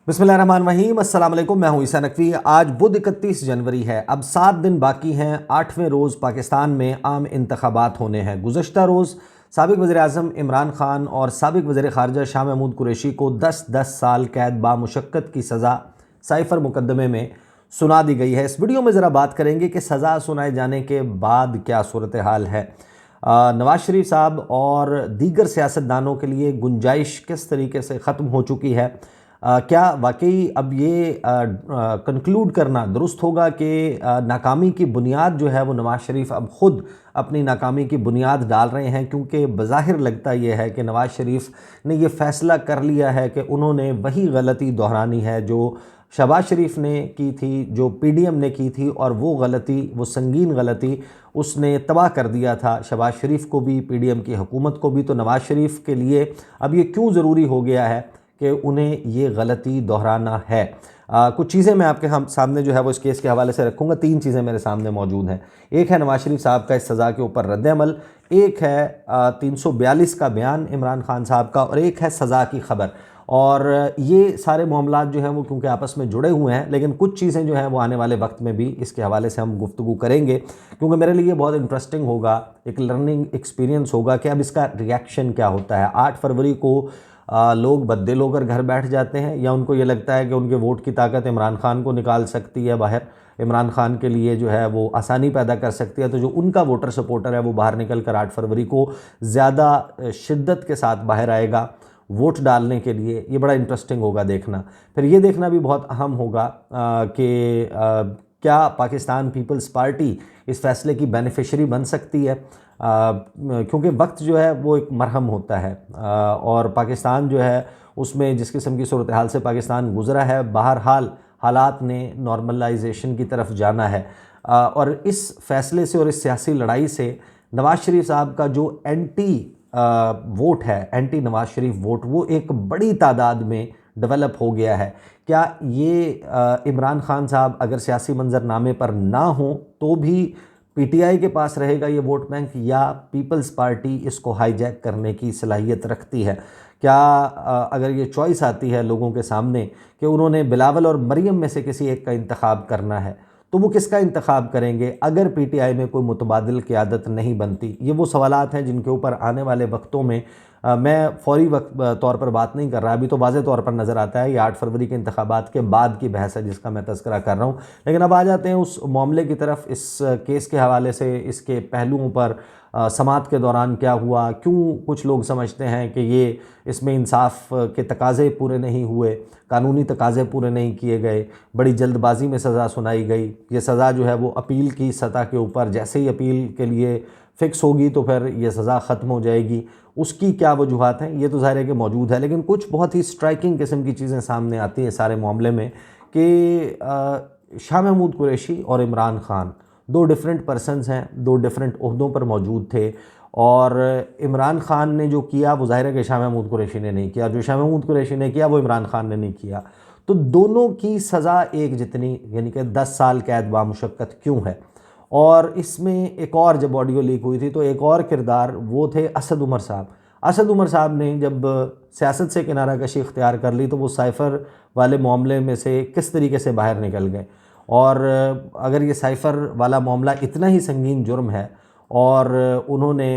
बिस्मिल्लाहिर्रहमानिर्रहीम, अस्सलाम वालेकुम। मैं हूं ईसा नकवी। आज बुध 31 जनवरी है। अब 7 दिन बाकी हैं। 8वें रोज़ पाकिस्तान में आम इंतखाबात होने हैं। गुज़श्ता रोज़ साबिक़ वज़ीर-ए-आज़म इमरान ख़ान और साबिक़ वज़ीर ख़ारिजा शाह महमूद कुरैशी को 10-10 साल कैद बामुशक्क़त की सज़ा साइफ़र मुकदमे में सुना दी गई है। इस वीडियो में ज़रा बात करेंगे कि सज़ा सुनाए जाने के बाद क्या सूरत हाल है। नवाज़ शरीफ साहब और दीगर सियासतदानों के लिए गुंजाइश किस तरीके से ख़त्म हो चुकी है। क्या वाकई अब ये कंक्लूड करना दुरुस्त होगा कि नाकामी की बुनियाद जो है वो नवाज़ शरीफ अब ख़ुद अपनी नाकामी की बुनियाद डाल रहे हैं, क्योंकि बज़ाहिर लगता ये है कि नवाज़ शरीफ ने ये फ़ैसला कर लिया है कि उन्होंने वही गलती दोहरानी है जो शहबाज शरीफ ने की थी, जो पीडीएम ने की थी, और वो गलती, वो संगीन गलती उसने तबाह कर दिया था शहबाज शरीफ को भी, पीडीएम की हुकूमत को भी। तो नवाज़ शरीफ के लिए अब ये क्यों ज़रूरी हो गया है कि उन्हें ये गलती दोहराना है। कुछ चीज़ें मैं आपके हम सामने जो है वो इस केस के हवाले से रखूँगा। 3 चीज़ें मेरे सामने मौजूद हैं। एक है नवाज़ शरीफ साहब का इस सज़ा के ऊपर रद्द-ए-अमल, एक है 342 का बयान इमरान खान साहब का, और एक है सज़ा की ख़बर। और ये सारे मामलात जो हैं वो क्योंकि आपस में जुड़े हुए हैं, लेकिन कुछ चीज़ें जो हैं वो आने वाले वक्त में भी इसके हवाले से हम गुफ्तगू करेंगे, क्योंकि मेरे लिए बहुत इंटरेस्टिंग होगा, एक लर्निंग एक्सपीरियंस होगा कि अब इसका रिएक्शन क्या होता है। 8 फरवरी को लोग बददिल होकर घर बैठ जाते हैं, या उनको ये लगता है कि उनके वोट की ताकत इमरान खान को निकाल सकती है बाहर, इमरान खान के लिए जो है वो आसानी पैदा कर सकती है। तो जो उनका वोटर सपोर्टर है वो बाहर निकल कर 8 फरवरी को ज़्यादा शिद्दत के साथ बाहर आएगा वोट डालने के लिए। ये बड़ा इंटरेस्टिंग होगा देखना। फिर ये देखना भी बहुत अहम होगा कि क्या पाकिस्तान पीपल्स पार्टी इस फैसले की बेनिफिशरी बन सकती है, क्योंकि वक्त जो है वो एक मरहम होता है, और पाकिस्तान जो है उसमें जिस किस्म की सूरत हाल से पाकिस्तान गुज़रा है, बहरहाल हालात ने नॉर्मलाइजेशन की तरफ जाना है। और इस फैसले से और इस सियासी लड़ाई से नवाज़ शरीफ साहब का जो एंटी वोट है, एंटी नवाज़ शरीफ वोट, वो एक बड़ी तादाद में डेवलप हो गया है। क्या ये इमरान खान साहब अगर सियासी मंजरनामे पर ना हो तो भी पीटीआई के पास रहेगा ये वोट बैंक, या पीपल्स पार्टी इसको हाईजैक करने की सलाहियत रखती है? क्या अगर ये चॉइस आती है लोगों के सामने कि उन्होंने बिलावल और मरियम में से किसी एक का इंतखाब करना है, तो वो किसका इंतखाब करेंगे अगर पीटीआई में कोई मुतबादिल क़यादत नहीं बनती? ये वो सवालात हैं जिनके ऊपर आने वाले वक्तों में मैं फ़ौरी तौर पर बात नहीं कर रहा। अभी तो वाज़े तौर पर नज़र आता है ये 8 फरवरी के इंतखाबात के बाद की बहस है जिसका मैं तज़किरा कर रहा हूँ। लेकिन अब आ जाते हैं उस मामले की तरफ। इस केस के हवाले से, इसके पहलुओं पर, समाअत के दौरान क्या हुआ, क्यों कुछ लोग समझते हैं कि ये इसमें इंसाफ के तकाज़े पूरे नहीं हुए, कानूनी तकाज़े पूरे नहीं किए गए, बड़ी जल्दबाजी में सज़ा सुनाई गई। ये सज़ा जो है वो अपील की सतह के ऊपर, जैसे ही अपील के लिए फ़िक्स होगी तो फिर ये सज़ा ख़त्म हो जाएगी। उसकी क्या वजूहात हैं ये तो ज़ाहिर है कि मौजूद है, लेकिन कुछ बहुत ही स्ट्राइकिंग किस्म की चीज़ें सामने आती हैं सारे मामले में कि शाह महमूद कुरैशी और इमरान खान 2 डिफरेंट पर्सनस हैं, 2 डिफरेंट ओहदों पर मौजूद थे। और इमरान खान ने जो किया वो ज़ाहिर है कि शाह महमूद कुरैशी ने नहीं किया, जो शाह महमूद कुरैशी ने किया वो इमरान खान ने नहीं किया। तो दोनों की सज़ा एक जितनी, यानी कि 10 साल कैद बामुशक्क़त क्यों है? और इसमें एक और जब ऑडियो लीक हुई थी तो एक और किरदार वो थे असद उमर साहब। असद उमर साहब ने जब सियासत से किनारा कशी इख्तियार कर ली तो वो साइफ़र वाले मामले में से किस तरीके से बाहर निकल गए। और अगर ये साइफ़र वाला मामला इतना ही संगीन जुर्म है और उन्होंने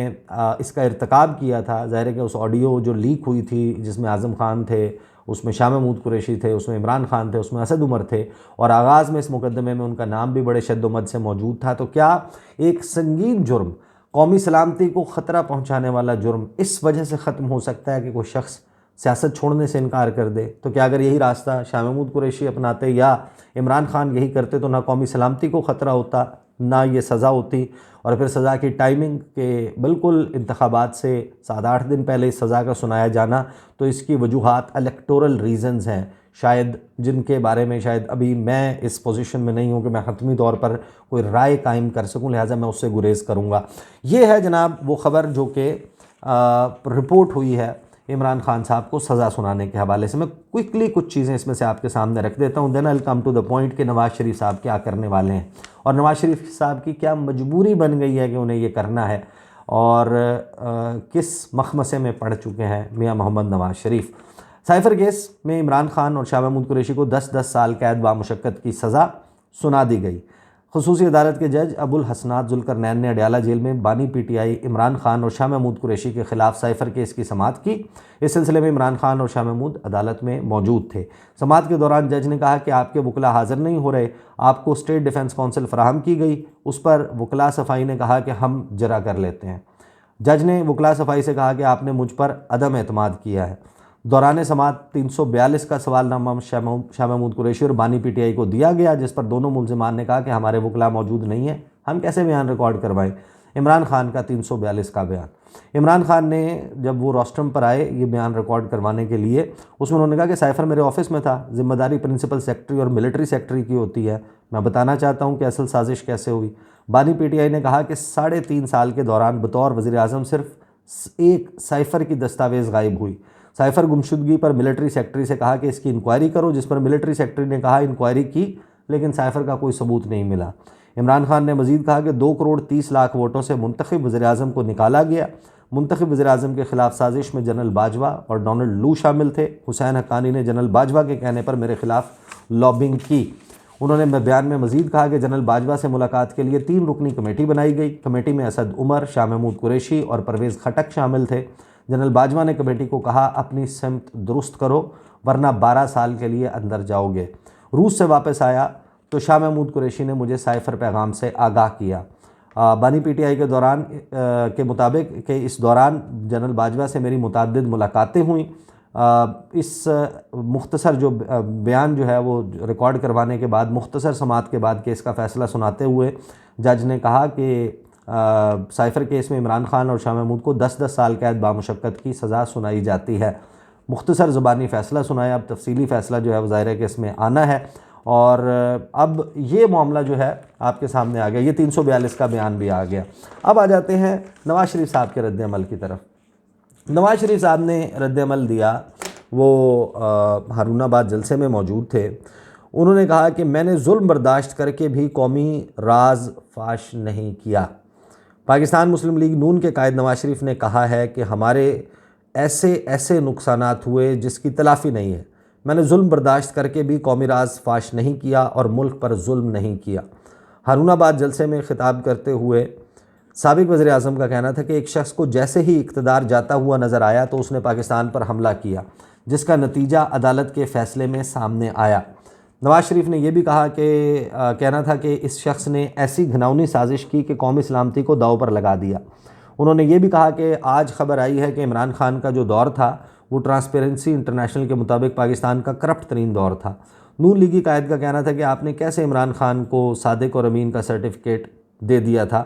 इसका इर्तिकाब किया था, ज़ाहिर है कि उस ऑडियो जो लीक हुई थी जिसमें आज़म खान थे, उसमें शाह महमूद कुरैशी थे, उसमें इमरान खान थे, उसमें असद उमर थे, और आगाज़ में इस मुकदमे में उनका नाम भी बड़े शद्दोमद से मौजूद था। तो क्या एक संगीन जुर्म, कौमी सलामती को ख़तरा पहुँचाने वाला जुर्म इस वजह से ख़त्म हो सकता है कि कोई शख्स सियासत छोड़ने से इनकार कर दे? तो क्या अगर यही रास्ता शाह महमूद कुरैशी अपनाते या इमरान खान यही करते तो ना कौमी सलामती को ख़तरा होता, ना ये सज़ा होती, और फिर सज़ा की टाइमिंग के बिल्कुल इंतखाबात से 7-8 दिन पहले इस सज़ा का सुनाया जाना? तो इसकी वजूहात इलेक्टोरल रीज़न्स हैं शायद, जिनके बारे में शायद अभी मैं इस पोजीशन में नहीं हूँ कि मैं हतमी तौर पर कोई राय कायम कर सकूँ, लिहाजा मैं उससे गुरेज़ करूँगा। ये है जनाब वो ख़बर जो कि रिपोर्ट हुई है इमरान खान साहब को सज़ा सुनाने के हवाले से। मैं क्विकली कुछ चीज़ें इसमें से आपके सामने रख देता हूँ, then I will come to the point कि नवाज़ शरीफ साहब क्या करने वाले हैं और नवाज़ शरीफ साहब की क्या मजबूरी बन गई है कि उन्हें ये करना है, और किस मखमसे में पड़ चुके हैं मियाँ मोहम्मद नवाज़ शरीफ। साइफर केस में इमरान खान और शाह महमूद कुरैशी को 10-10 साल कैद बामुशक्कत की सज़ा सुना दी गई। खुसूसी अदालत के जज अबुल हसनात जुल्करनैन ने अडयाला जेल में बानी पीटीआई इमरान खान और शाह महमूद कुरैशी के खिलाफ साइफर केस की समाअत की। इस सिलसिले में इमरान खान और शाह महमूद अदालत में मौजूद थे। समाअत के दौरान जज ने कहा कि आपके वकला हाजिर नहीं हो रहे, आपको स्टेट डिफेंस काउंसिल फराहम की गई। उस पर वकला सफ़ाई ने कहा कि हम जरा कर लेते हैं। जज ने वकला सफ़ाई से कहा कि आपने मुझ पर अदम एतमाद किया है। दौरान समाअत 342 का सवालनामा शाह महमूद कुरैशी और बानी पीटीआई को दिया गया, जिस पर दोनों मुल्ज़िमान ने कहा कि हमारे वकला मौजूद नहीं है, हम कैसे बयान रिकॉर्ड करवाएं। इमरान खान का 342 का बयान। इमरान खान ने जब वो रोस्टम पर आए ये बयान रिकॉर्ड करवाने के लिए, उसमें उन्होंने कहा कि साइफर मेरे ऑफिस में था, जिम्मेदारी प्रिंसिपल सेक्रेटरी और मिलिट्री सेक्रेटरी की होती है, मैं बताना चाहता हूँ कि असल साजिश कैसे हुई। बानी पीटीआई ने कहा कि 3.5 साल के दौरान बतौर वज़ीर आज़म सिर्फ एक साइफर की दस्तावेज़ गायब हुई। साइफर गुमशुदगी पर मिलिट्री सेक्रेटरी से कहा कि इसकी इंक्वायरी करो, जिस पर मिलिट्री सेक्रेटरी ने कहा इंक्वायरी की, लेकिन साइफर का कोई सबूत नहीं मिला। इमरान खान ने मजीद कहा कि 2 करोड़ 30 लाख वोटों से मुंतखब वज़ीर आज़म को निकाला गया। मुंतखब वज़ीर आज़म के खिलाफ साजिश में जनरल बाजवा और डोनाल्ड लू शामिल थे। हुसैन हक्कानी ने जनरल बाजवा के कहने पर मेरे खिलाफ लॉबिंग की। उन्होंने बयान में मजीद कहा कि जनरल बाजवा से मुलाकात के लिए 3 रुकनी कमेटी बनाई गई। कमेटी में असद उमर, शाह महमूद कुरैशी और परवेज़ खटक शामिल थे। जनरल बाजवा ने कमेटी को कहा अपनी सिमत दुरुस्त करो वरना 12 साल के लिए अंदर जाओगे। रूस से वापस आया तो शाह महमूद कुरैशी ने मुझे साइफर पैगाम से आगाह किया। बानी पीटीआई के दौरान के मुताबिक कि इस दौरान जनरल बाजवा से मेरी मुतअद्दिद मुलाकातें हुई। इस मुख्तसर जो बयान जो है वो रिकॉर्ड करवाने के बाद मुख्तसर समाअत के बाद केस का फ़ैसला सुनाते हुए जज ने कहा कि साइफर केस में इमरान खान और शाह महमूद को 10-10 साल कैद बामुशक्कत की सज़ा सुनाई जाती है। मुख्तसर ज़बानी फ़ैसला सुनाया, अब तफसीली फ़ैसला जो है वो ज़ाहिर है कि इसमें आना है। और अब ये मामला जो है आपके सामने आ गया, ये 342 का बयान भी आ गया। अब आ जाते हैं नवाज़ शरीफ साहब के रद्द-ए-अमल की तरफ। नवाज़ शरीफ साहब ने रद्द-ए-अमल दिया, वो हारूनाबाद जलसे में मौजूद थे। उन्होंने कहा कि मैंने जुल्म बर्दाश्त करके भी कौमी राज फाश नहीं किया। पाकिस्तान मुस्लिम लीग नून के कायद नवाज शरीफ ने कहा है कि हमारे ऐसे नुकसानात हुए जिसकी तलाफ़ी नहीं है। मैंने जुल्म बर्दाश्त करके भी कौमी राज फाश नहीं किया और मुल्क पर जुल्म नहीं किया। हारूनाबाद जलसे में खिताब करते हुए साबिक वज़ीर आज़म का कहना था कि एक शख्स को जैसे ही इक़्तिदार जाता हुआ नज़र आया तो उसने पाकिस्तान पर हमला किया, जिसका नतीजा अदालत के फ़ैसले में सामने आया। नवाज़ शरीफ ने यह भी कहा कि कहना था कि इस शख्स ने ऐसी घिनौनी साजिश की कि कौमी सलामती को दाव पर लगा दिया। उन्होंने ये भी कहा कि आज ख़बर आई है कि इमरान खान का जो दौर था वो ट्रांसपेरेंसी इंटरनेशनल के मुताबिक पाकिस्तान का करप्ट तरीन दौर था। नून लीगी कायद का कहना था कि आपने कैसे इमरान खान को सादिक और अमीन का सर्टिफिकेट दे दिया था।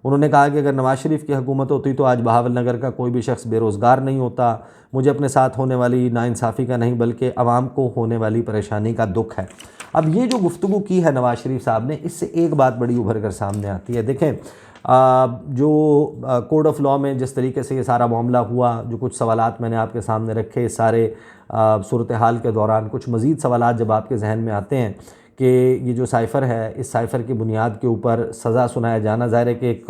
उन्होंने कहा कि अगर नवाज़ शरीफ की हुकूमत होती तो आज बहावल नगर का कोई भी शख्स बेरोज़गार नहीं होता। मुझे अपने साथ होने वाली नाइंसाफ़ी का नहीं बल्कि आवाम को होने वाली परेशानी का दुख है। अब ये जो गुफ्तगू की है नवाज़ शरीफ साहब ने, इससे एक बात बड़ी उभर कर सामने आती है। देखें जो कोड ऑफ लॉ में जिस तरीके से ये सारा मामला हुआ, जो कुछ सवालात मैंने आपके सामने रखे, सारे सूरत हाल के दौरान कुछ मज़ीद सवालात जब आपके जहन में आते हैं कि ये जो साइफ़र है, इस साइफ़र की बुनियाद के ऊपर सज़ा सुनाया जाना, ज़ाहिर है कि एक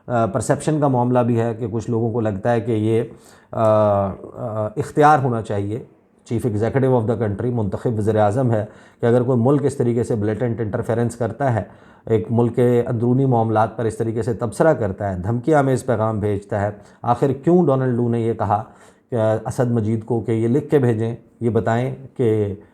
परसेप्शन का मामला भी है कि कुछ लोगों को लगता है कि ये इख्तियार होना चाहिए। Chief executive of the country मुंतखब वज़ीर आज़म है कि अगर कोई मुल्क इस तरीके से ब्लेटेंट इंटरफेरेंस करता है, एक मुल्क के अंदरूनी मामलात पर इस तरीके से तबसरा करता है, धमकियाँ में इस पैगाम भेजता है, आखिर क्यों डोनाल्ड लू ने यह कहा कि असद मजीद को कि ये लिख के भेजें, ये बताएं कि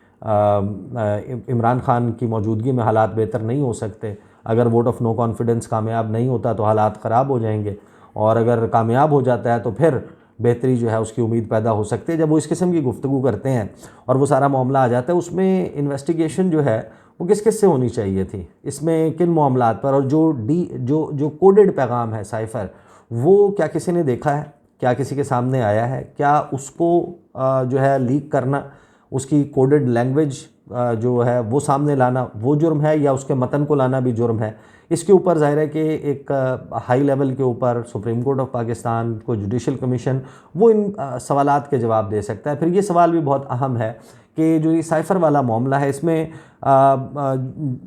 इमरान खान की मौजूदगी में हालात बेहतर नहीं हो सकते। अगर वोट ऑफ नो कॉन्फिडेंस कामयाब नहीं होता तो हालात ख़राब हो जाएंगे, और अगर कामयाब हो जाता है तो फिर बेहतरी जो है उसकी उम्मीद पैदा हो सकती है। जब वो इस किस्म की गुफ्तगू करते हैं और वो सारा मामला आ जाता है, उसमें इन्वेस्टिगेशन जो है वो किस किस से होनी चाहिए थी, इसमें किन मामलात पर, और जो कोडेड पैगाम है साइफ़र, वो क्या किसी ने देखा है, क्या किसी के सामने आया है, क्या उसको जो है लीक करना, उसकी कोडेड लैंग्वेज जो है वो सामने लाना वो जुर्म है, या उसके मतन को लाना भी जुर्म है। इसके ऊपर ज़ाहिर है कि एक हाई लेवल के ऊपर सुप्रीम कोर्ट ऑफ पाकिस्तान को जुडिशल कमीशन वो इन सवालात के जवाब दे सकता है। फिर ये सवाल भी बहुत अहम है कि जो ये साइफ़र वाला मामला है, इसमें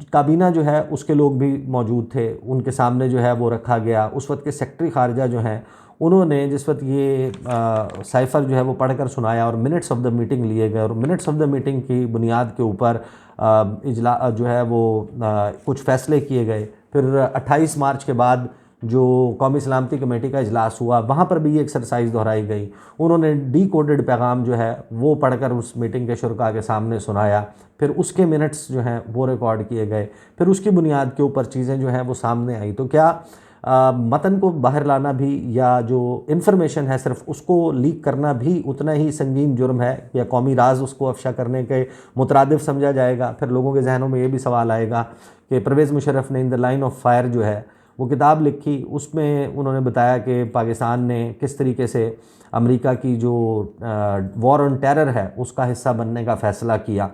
काबीना जो है उसके लोग भी मौजूद थे, उनके सामने जो है वो रखा गया। उस वक्त के सेक्रेटरी ख़ारजा जो हैं उन्होंने जिस वक्त ये साइफ़र जो है वो पढ़कर सुनाया और मिनट्स ऑफ द मीटिंग लिए गए और मिनट्स ऑफ द मीटिंग की बुनियाद के ऊपर इजला जो है वो कुछ फ़ैसले किए गए। फिर 28 मार्च के बाद जो कौमी सलामती कमेटी का इजलास हुआ वहाँ पर भी ये एक्सरसाइज दोहराई गई। उन्होंने डीकोडेड पैगाम जो है वो पढ़कर उस मीटिंग के शुरा के सामने सुनाया। फिर उसके मिनट्स जो हैं वो रिकॉर्ड किए गए। फिर उसकी बुनियाद के ऊपर चीज़ें जो हैं वो सामने आई। तो क्या मतन को बाहर लाना भी या जो इन्फॉर्मेशन है सिर्फ उसको लीक करना भी उतना ही संगीन जुर्म है, या कौमी राज उसको अफशा करने के मुतरादिफ समझा जाएगा? फिर लोगों के जहनों में ये भी सवाल आएगा कि परवेज़ मुशर्रफ ने in the line of fire जो है वो किताब लिखी, उसमें उन्होंने बताया कि पाकिस्तान ने किस तरीके से अमेरिका की जो वॉर ऑन टेरर है उसका हिस्सा बनने का फ़ैसला किया।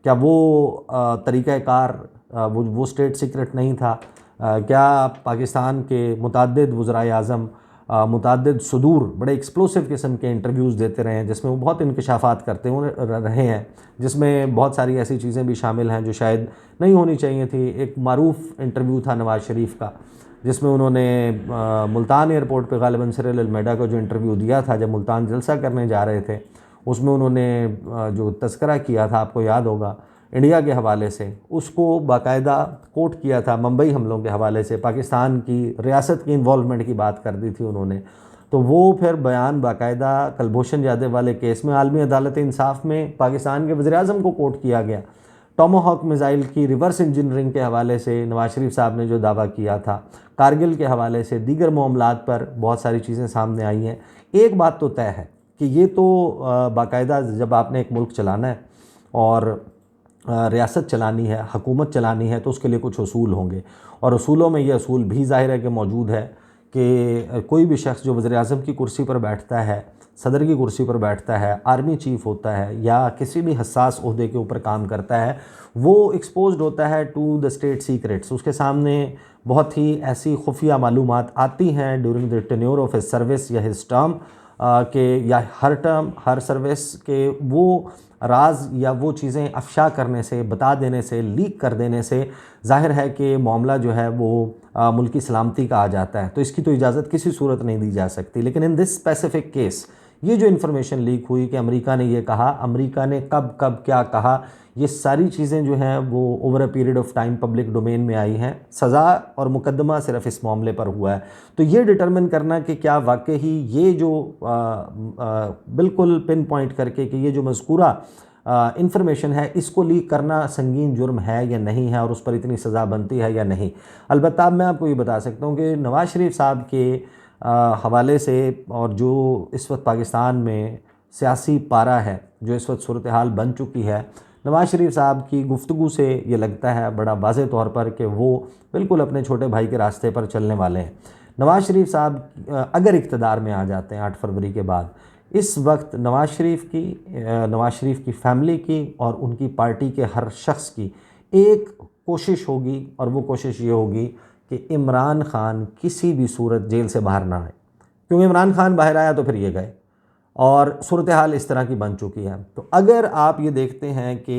क्या वो तरीक़ाकार वो स्टेट सीक्रेट नहीं था? क्या पाकिस्तान के मुतअद्दिद वज़राए आज़म मुतअद्दिद सुदूर बड़े एक्सप्लोसिव किस्म के इंटरव्यूज़ देते रहे हैं जिसमें वो बहुत इंकशाफात करते रहे हैं, जिसमें बहुत सारी ऐसी चीज़ें भी शामिल हैं जो शायद नहीं होनी चाहिए थी। एक मारूफ इंटरव्यू था नवाज़ शरीफ का जिसमें उन्होंने मुल्तान एयरपोर्ट पे गालिबन सिरिल अलमेडा को जो इंटरव्यू दिया था जब मुल्तान जलसा करने जा रहे थे, उसमें उन्होंने जो तस्करा किया था आपको याद होगा इंडिया के हवाले से, उसको बाकायदा कोट किया था मुंबई हमलों के हवाले से, पाकिस्तान की रियासत की इन्वॉल्वमेंट की बात कर दी थी उन्होंने। तो वो फिर बयान बाकायदा कुलभूषण जाधव वाले केस में आलमी अदालत इंसाफ में पाकिस्तान के वज़ीर-ए-आज़म को कोट किया गया। टोमाहॉक मिज़ाइल की रिवर्स इंजीनियरिंग के हवाले से नवाज शरीफ साहब ने जो दावा किया था, कारगिल के हवाले से दीगर मामलात पर बहुत सारी चीज़ें सामने आई हैं। एक बात तो तय है कि ये तो बाकायदा जब आपने एक मुल्क चलाना है और रियासत चलानी है, हुकूमत चलानी है, तो उसके लिए कुछ उसूल होंगे, और उसूलों में ये असूल भी ज़ाहिर है कि मौजूद है कि कोई भी शख्स जो वज़ीर-ए-आज़म की कुर्सी पर बैठता है, सदर की कुर्सी पर बैठता है, आर्मी चीफ़ होता है या किसी भी हसास ओहदे के ऊपर काम करता है, वो एक्सपोज्ड होता है टू द स्टेट सीक्रेट्स। उसके सामने बहुत ही ऐसी खुफिया मालूमात आती हैं during the tenure of his service या हिज टर्म के या हर टर्म हर सर्विस के, वो राज या वो चीज़ें अफशा करने से, बता देने से, लीक कर देने से ज़ाहिर है कि मामला जो है वो मुल्क की सलामती का आ जाता है। तो इसकी तो इजाज़त किसी सूरत नहीं दी जा सकती। लेकिन इन दिस स्पेसिफिक केस ये जो इन्फॉर्मेशन लीक हुई कि अमेरिका ने ये कहा, अमेरिका ने कब कब क्या कहा, ये सारी चीज़ें जो हैं वो over a period of time public domain में आई हैं। सज़ा और मुकदमा सिर्फ इस मामले पर हुआ है। तो ये डिटरमिन करना कि क्या वाकई ही ये जो बिल्कुल पिन पॉइंट करके कि ये जो मज़कूरा इन्फॉर्मेशन है इसको लीक करना संगीन जुर्म है या नहीं है और उस पर इतनी सज़ा बनती है या नहीं। अलबत्ता मैं आपको ये बता सकता हूँ कि नवाज़ शरीफ साहब के हवाले से और जो इस वक्त पाकिस्तान में सियासी पारा है, जो इस वक्त सूरत हाल बन चुकी है, नवाज़ शरीफ साहब की गुफ्तगू से ये लगता है बड़ा वाज़ेह तौर पर कि वो बिल्कुल अपने छोटे भाई के रास्ते पर चलने वाले हैं। नवाज़ शरीफ साहब अगर इक़्तिदार में आ जाते हैं 8 फरवरी के बाद, इस वक्त नवाज़ शरीफ की फ़ैमिली की और उनकी पार्टी के हर शख्स की एक कोशिश होगी, और वो कोशिश ये होगी कि इमरान ख़ान किसी भी सूरत जेल से बाहर ना आए, क्योंकि इमरान ख़ान बाहर आया तो फिर ये गए और सूरत हाल इस तरह की बन चुकी है। तो अगर आप ये देखते हैं कि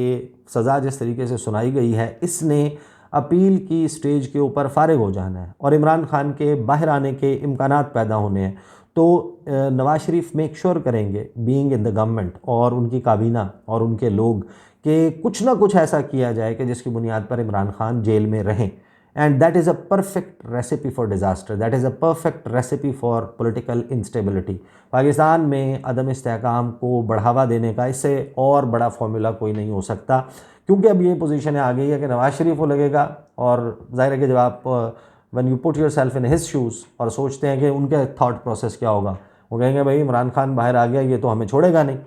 सज़ा जिस तरीके से सुनाई गई है, इसने अपील की स्टेज के ऊपर फारिग हो जाना है और इमरान ख़ान के बाहर आने के इम्कानात पैदा होने हैं, तो नवाज़ शरीफ मेक श्योर करेंगे बीइंग इन द गवर्नमेंट और उनकी काबीना और उनके लोग कि कुछ ना कुछ ऐसा किया जाए कि जिसकी बुनियाद पर इमरान ख़ान जेल में रहें। And that is a perfect recipe for disaster, that is a perfect recipe for political instability. Pakistan में अदम इस्तेहकाम को बढ़ावा देने का इससे और बड़ा फार्मूला कोई नहीं हो सकता, क्योंकि अब ये पोजीशन आ गई है कि नवाज़ शरीफ को लगेगा, और ज़ाहिर है कि जब आप when you put your self in his shoes और सोचते हैं कि उनके थाट प्रोसेस क्या होगा, वो कहेंगे भाई इमरान खान बाहर आ गया, ये तो हमें छोड़ेगा नहीं,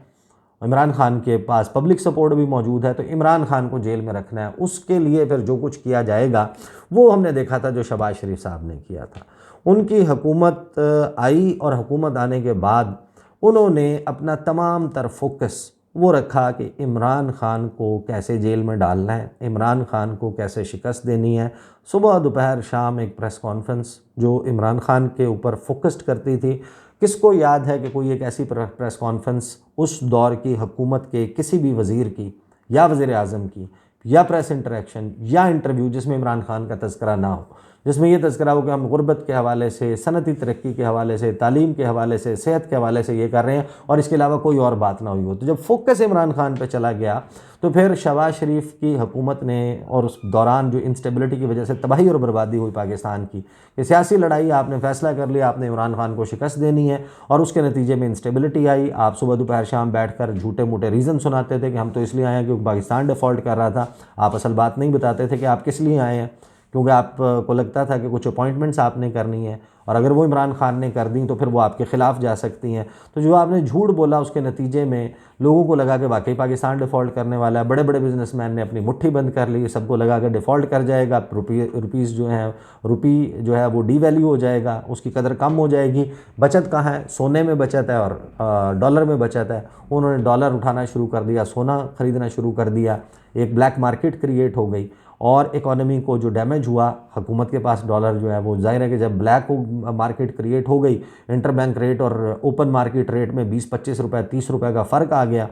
इमरान खान के पास पब्लिक सपोर्ट भी मौजूद है, तो इमरान खान को जेल में रखना है। उसके लिए फिर जो कुछ किया जाएगा वो हमने देखा था जो शहबाज शरीफ साहब ने किया था। उनकी हुकूमत आई और हुकूमत आने के बाद उन्होंने अपना तमाम तर फोकस वो रखा कि इमरान खान को कैसे जेल में डालना है, इमरान खान को कैसे शिकस्त देनी है। सुबह दोपहर शाम एक प्रेस कॉन्फ्रेंस जो इमरान खान के ऊपर फोकस्ड करती थी। किसको याद है कि कोई एक ऐसी प्रेस कॉन्फ्रेंस उस दौर की हुकूमत के किसी भी वज़ीर की या वज़ीर आज़म की या प्रेस इंटरेक्शन या इंटरव्यू जिसमें इमरान खान का तज़किरा ना हो, जिसमें ये तज़किरा हो कि हम गुर्बत के हवाले से, सनती तरक्की के हवाले से, तालीम के हवाले से, सेहत के हवाले से ये कर रहे हैं और इसके अलावा कोई और बात ना हुई हो। तो जब फोकस इमरान खान पे चला गया तो फिर शहबाज शरीफ की हुकूमत ने, और उस दौरान जो इंस्टेबिलिटी की वजह से तबाही और बर्बादी हुई पाकिस्तान की, कि सियासी लड़ाई आपने फ़ैसला कर लिया, आपने इमरान खान को शिकस्त देनी है और उसके नतीजे में इंस्टेबिलिटी आई। आप सुबह दोपहर शाम बैठकर झूठे मूठे रीज़न सुनाते थे कि हम तो इसलिए आए हैं क्योंकि पाकिस्तान डिफ़ॉल्ट कर रहा था। आप असल बात नहीं बताते थे कि आप किस लिए आए हैं, क्योंकि आपको लगता था कि कुछ अपॉइंटमेंट्स आपने करनी है और अगर वो इमरान खान ने कर दी तो फिर वो आपके ख़िलाफ़ जा सकती हैं। तो जो आपने झूठ बोला उसके नतीजे में लोगों को लगा कि वाकई पाकिस्तान डिफ़ॉल्ट करने वाला है। बड़े बड़े बिजनेसमैन ने अपनी मुट्ठी बंद कर ली, सबको लगा कि डिफ़ॉल्ट कर जाएगा, रुपीज़ जो है, रुपी जो है वो डीवैल्यू हो जाएगा, उसकी कदर कम हो जाएगी। बचत कहाँ है? सोने में बचत है और डॉलर में बचत है। उन्होंने डॉलर उठाना शुरू कर दिया, सोना ख़रीदना शुरू कर दिया, एक ब्लैक मार्केट क्रिएट हो गई और इकॉनमी को जो डैमेज हुआ, हुकूमत के पास डॉलर जो है वो, जाहिर है कि जब ब्लैक मार्केट क्रिएट हो गई, इंटर बैंक रेट और ओपन मार्केट रेट में 20-25 रुपये 30 रुपये का फ़र्क आ गया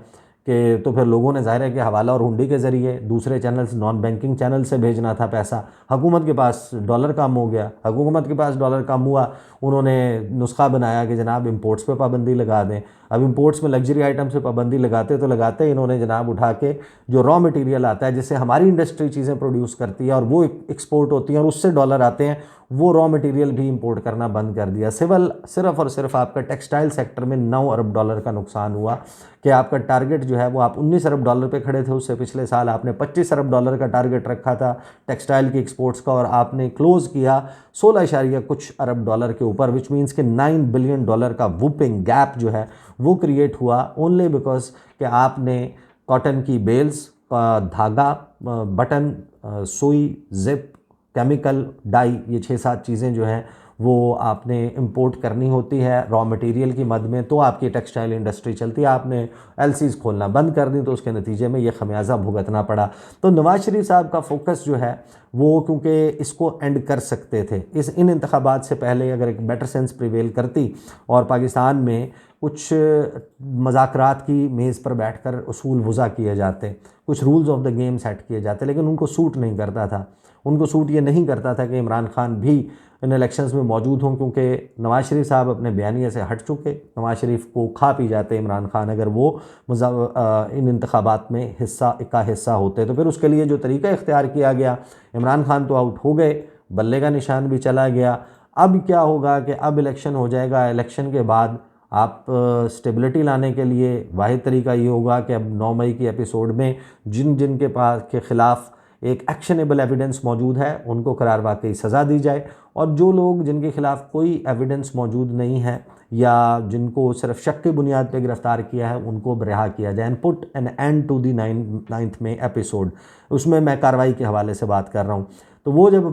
कि तो फिर लोगों ने जाहिर है कि हवाला और हुंडी के ज़रिए दूसरे चैनल्स, नॉन बैंकिंग चैनल से भेजना था पैसा। हुकूमत के पास डॉलर कम हो गया, हुकूमत के पास डॉलर कम हुआ, उन्होंने नुस्खा बनाया कि जनाब इंपोर्ट्स पे पाबंदी लगा दें। अब इंपोर्ट्स में लग्जरी आइटम से पाबंदी लगाते तो लगाते इन्होंने जनाब उठा के जो रॉ मटेरियल आता है जिससे हमारी इंडस्ट्री चीज़ें प्रोड्यूस करती है और वो एक्सपोर्ट होती हैं और उससे डॉलर आते हैं, वो रॉ मटेरियल भी इंपोर्ट करना बंद कर दिया। सिर्फ और सिर्फ आपका टेक्सटाइल सेक्टर में 9 अरब डॉलर का नुकसान हुआ कि आपका टारगेट जो है वो आप 19 अरब डॉलर पे खड़े थे, उससे पिछले साल आपने 25 अरब डॉलर का टारगेट रखा था टेक्सटाइल की एक्सपोर्ट्स का और आपने क्लोज़ किया 16 कुछ अरब डॉलर के ऊपर, विच मीन्स कि 9 बिलियन डॉलर का वुपिंग गैप जो है वो क्रिएट हुआ ओनली बिकॉज कि आपने कॉटन की बेल्स, धागा, बटन, सुई, जिप, केमिकल, डाई, ये 6-7 चीज़ें जो हैं वो आपने इंपोर्ट करनी होती है रॉ मटेरियल की मद में, तो आपकी टेक्सटाइल इंडस्ट्री चलती है। आपने एलसीज खोलना बंद कर दी तो उसके नतीजे में ये खमियाजा भुगतना पड़ा। तो नवाज शरीफ साहब का फोकस जो है वो, क्योंकि इसको एंड कर सकते थे, इन इंतखाबात से पहले अगर एक बेटर सेंस प्रिवेल करती और पाकिस्तान में कुछ मज़ाकरात की मेज़ पर बैठकर उसूल वज़ा किए जाते, कुछ rules of the game set किए जाते, लेकिन उनको सूट नहीं करता था। उनको सूट ये नहीं करता था कि इमरान खान भी इन इलेक्शंस में मौजूद हों, क्योंकि नवाज शरीफ साहब अपने बयानिए से हट चुके। नवाज शरीफ को खा पी जाते इमरान खान अगर वो इन इंतखाबात में हिस्सा होते। तो फिर उसके लिए जो तरीका इख्तियार किया गया, इमरान खान तो आउट हो गए, बल्ले का निशान भी चला गया। अब क्या होगा कि अब इलेक्शन हो जाएगा, इलेक्शन के बाद आप स्टेबिलिटी लाने के लिए वाहिद तरीका ये होगा कि अब 9 मई की एपिसोड में जिन के पास के ख़िलाफ़ एक एक्शनेबल एविडेंस मौजूद है उनको करार वाकई सज़ा दी जाए, और जो लोग जिनके ख़िलाफ़ कोई एविडेंस मौजूद नहीं है या जिनको सिर्फ शक की बुनियाद पर गिरफ़्तार किया है उनको रिहा किया जाए। And put an end to the 9th में एपिसोड, उसमें मैं कार्रवाई के हवाले से बात कर रहा हूँ। तो वो जब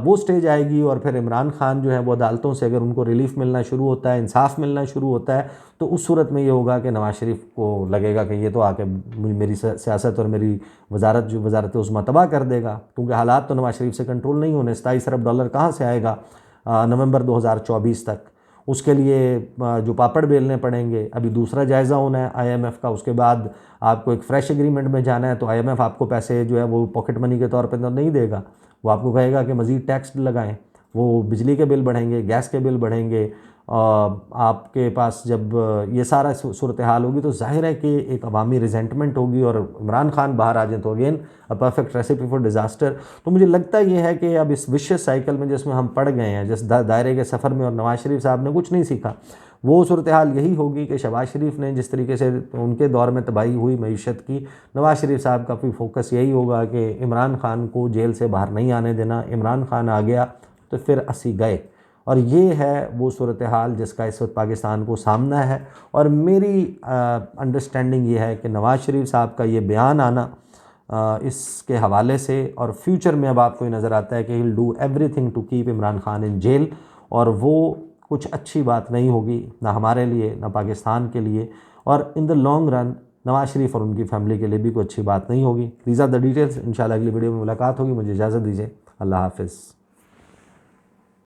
वो स्टेज आएगी और फिर इमरान खान जो है वो अदालतों से अगर उनको रिलीफ मिलना शुरू होता है, इंसाफ मिलना शुरू होता है, तो उस सूरत में ये होगा कि नवाज शरीफ को लगेगा कि ये तो आके मेरी सियासत और मेरी वजारत उज़्मा तबाह कर देगा, क्योंकि हालात तो नवाज शरीफ से कंट्रोल नहीं होने। 27 अरब डॉलर कहाँ से आएगा नवंबर 2024 तक? उसके लिए जो पापड़ बेलने पड़ेंगे। अभी दूसरा जायज़ा होना है IMF का, उसके बाद आपको एक फ्रेश एग्रीमेंट में जाना है, तो IMF आपको पैसे जो है वो पॉकेट मनी के तौर पर तो नहीं देगा, वो आपको कहेगा कि मज़ीद टैक्स लगाएं, वो बिजली के बिल बढ़ेंगे, गैस के बिल बढ़ेंगे। आपके पास जब ये सारा सूरत हाल होगी तो जाहिर है कि एक अवामी रिजेंटमेंट होगी और इमरान खान बाहर आ जाए तो again a perfect recipe for disaster. तो मुझे लगता ये है कि अब इस विशेष साइकिल में जिसमें हम पड़ गए हैं, जिस दायरे के सफ़र में, और नवाज शरीफ साहब ने कुछ नहीं सीखा, वो सूरत हाल यही होगी कि शहबाज शरीफ ने जिस तरीके से उनके दौर में तबाही हुई मईशत की, नवाज शरीफ साहब का भी फोकस यही होगा कि इमरान खान को जेल से बाहर नहीं आने देना। इमरान खान आ गया तो फिर असी गए, और ये है वो सूरत हाल जिसका इस वक्त पाकिस्तान को सामना है। और मेरी अंडरस्टैंडिंग ये है कि नवाज शरीफ साहब का ये बयान आना इसके हवाले से, और फ्यूचर में अब आपको नज़र आता है कि he will do everything to keep Imran Khan in jail, और वो कुछ अच्छी बात नहीं होगी ना हमारे लिए ना पाकिस्तान के लिए, और in the long run Nawaz Sharif और उनकी फैमिली के लिए भी कोई अच्छी बात नहीं होगी। These are the details. इंशाल्लाह अगली वीडियो में मुलाकात होगी। मुझे इजाज़त दीजिए। अल्लाह हाफ़िज़।